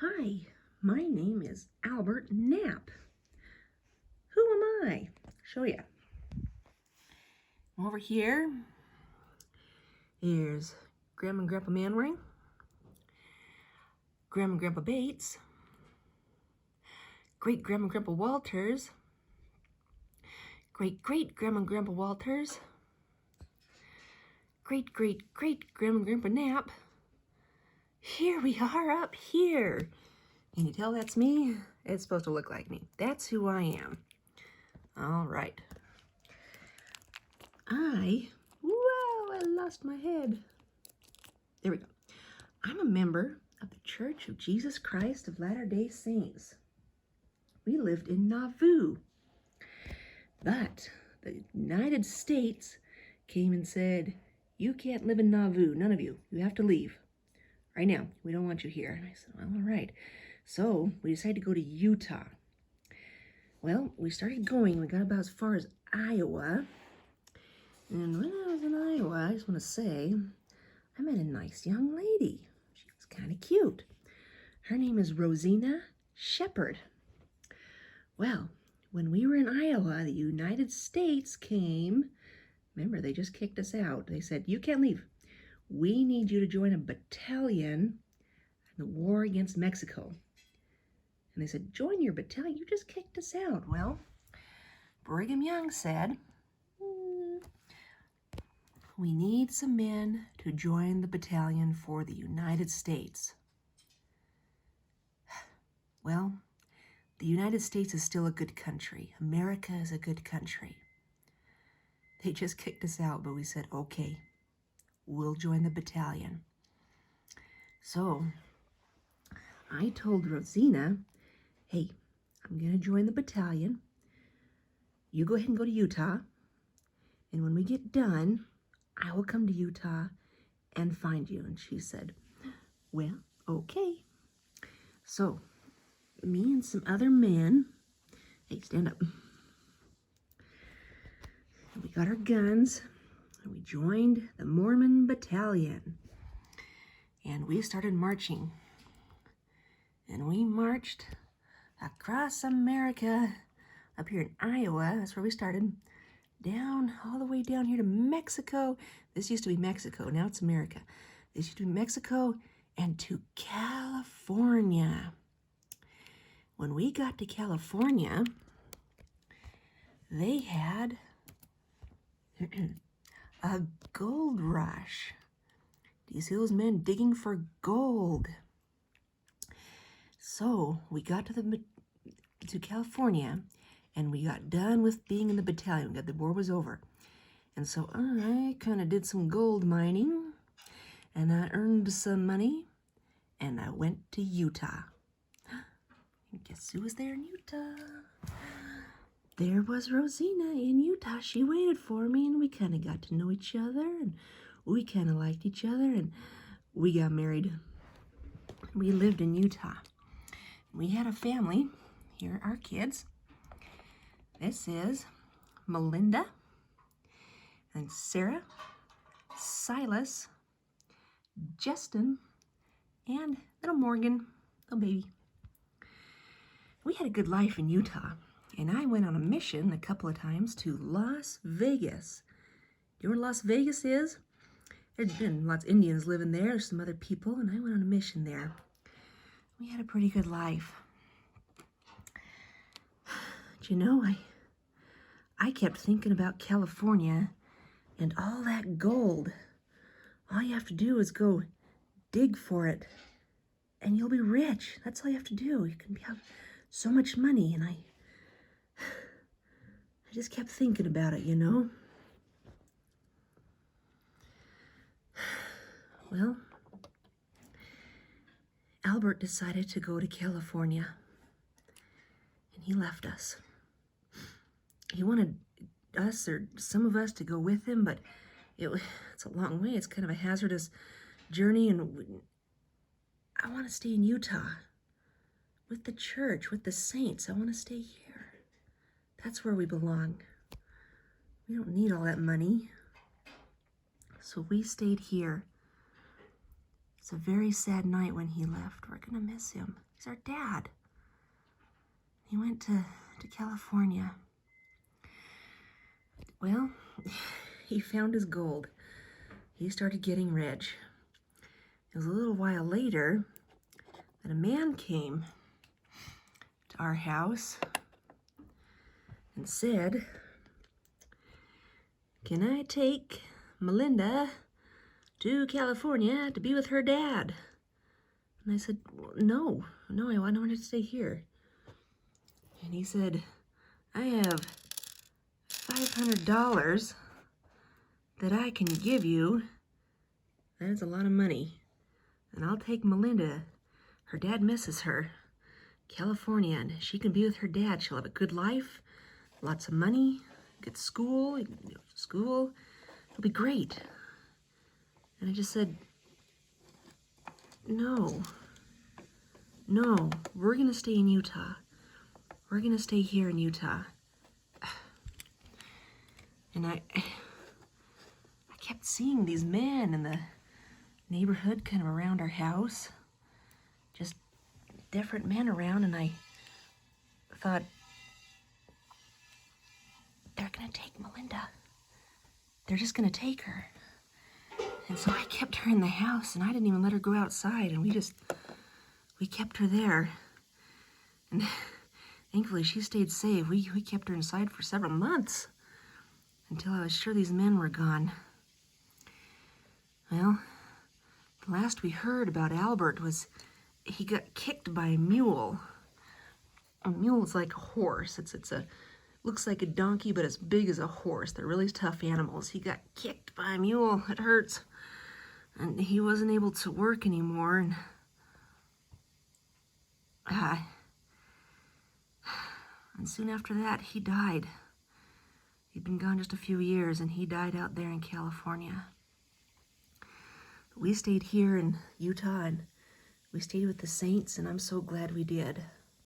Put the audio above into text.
Hi, my name is Albert Knapp. Who am I? Show you. Over here, here's Grandma and Grandpa Manwaring, Grandma and Grandpa Bates, Great Grandma and Grandpa Walters, Great Great Grandma and Grandpa Walters, Great Great Great Grandma and Grandpa Knapp. Here we are up here. Can you tell that's me? It's supposed to look like me. That's who I am. All right. Whoa, I lost my head. There we go. I'm a member of the Church of Jesus Christ of Latter-day Saints. We lived in Nauvoo, but the United States came and said, you can't live in Nauvoo, none of you. You have to leave. Right now, we don't want you here. And I said, well, all right. So we decided to go to Utah. Well, we started going. We got about as far as Iowa. And when I was in Iowa, I just want to say, I met a nice young lady. She was kind of cute. Her name is Rozina Shepherd. Well, when we were in Iowa, the United States came. Remember, they just kicked us out. They said, you can't leave. We need you to join a battalion in the war against Mexico. And they said, join your battalion? You just kicked us out. Well, Brigham Young said, we need some men to join the battalion for the United States. Well, the United States is still a good country. America is a good country. They just kicked us out, but we said, okay, we'll join the battalion. So I told Rozina, hey, I'm going to join the battalion. You go ahead and go to Utah. And when we get done, I will come to Utah and find you. And she said, well, okay. So me and some other men, hey, stand up. We got our guns and we joined the Mormon battalion. And we started marching. And we marched across America, up here in Iowa, that's where we started, down, all the way down here to Mexico. This used to be Mexico, now it's America. This used to be Mexico and to California. When we got to California, they had a gold rush. Do you see those men digging for gold? So we got to California, and we got done with being in the battalion. The war was over. And so I kind of did some gold mining, and I earned some money, and I went to Utah. And guess who was there in Utah? There was Rozina in Utah. She waited for me, and we kind of got to know each other, and we kind of liked each other, and we got married. We lived in Utah. We had a family. Here are our kids. This is Melinda and Sarah, Silas, Justin, and little Morgan, little baby. We had a good life in Utah, and I went on a mission a couple of times to Las Vegas. Do you know where Las Vegas is? There's been lots of Indians living there, there's some other people, and I went on a mission there. We had a pretty good life. But you know, I kept thinking about California and all that gold. All you have to do is go dig for it, and you'll be rich. That's all you have to do. You can have so much money, and I just kept thinking about it, you know. Well, Albert decided to go to California, and he left us. He wanted us, or some of us, to go with him, but it's a long way. It's kind of a hazardous journey, and I want to stay in Utah with the church, with the saints. I want to stay here. That's where we belong. We don't need all that money. So we stayed here. It's a very sad night when he left. We're going to miss him. He's our dad. He went to California. Well, he found his gold. He started getting rich. It was a little while later that a man came to our house and said, "Can I take Melinda to California to be with her dad?" And I said, "Well, no, I want her to stay here." And he said, "I have $500 that I can give you. That is a lot of money. And I'll take Melinda. Her dad misses her. California, and she can be with her dad. She'll have a good life, lots of money, good school, It'll be great." And I just said, no, we're gonna stay in Utah. We're gonna stay here in Utah. And I kept seeing these men in the neighborhood kind of around our house, just different men around, and I thought, they're gonna take Melinda. They're just gonna take her. And so I kept her in the house, and I didn't even let her go outside, and we kept her there. And thankfully she stayed safe. We kept her inside for several months until I was sure these men were gone. Well, the last we heard about Albert was he got kicked by a mule. A mule is like a horse. Looks like a donkey, but as big as a horse. They're really tough animals. He got kicked by a mule. It hurts. And he wasn't able to work anymore. And soon after that, he died. He'd been gone just a few years, and he died out there in California. But we stayed here in Utah, and we stayed with the saints, and I'm so glad we did.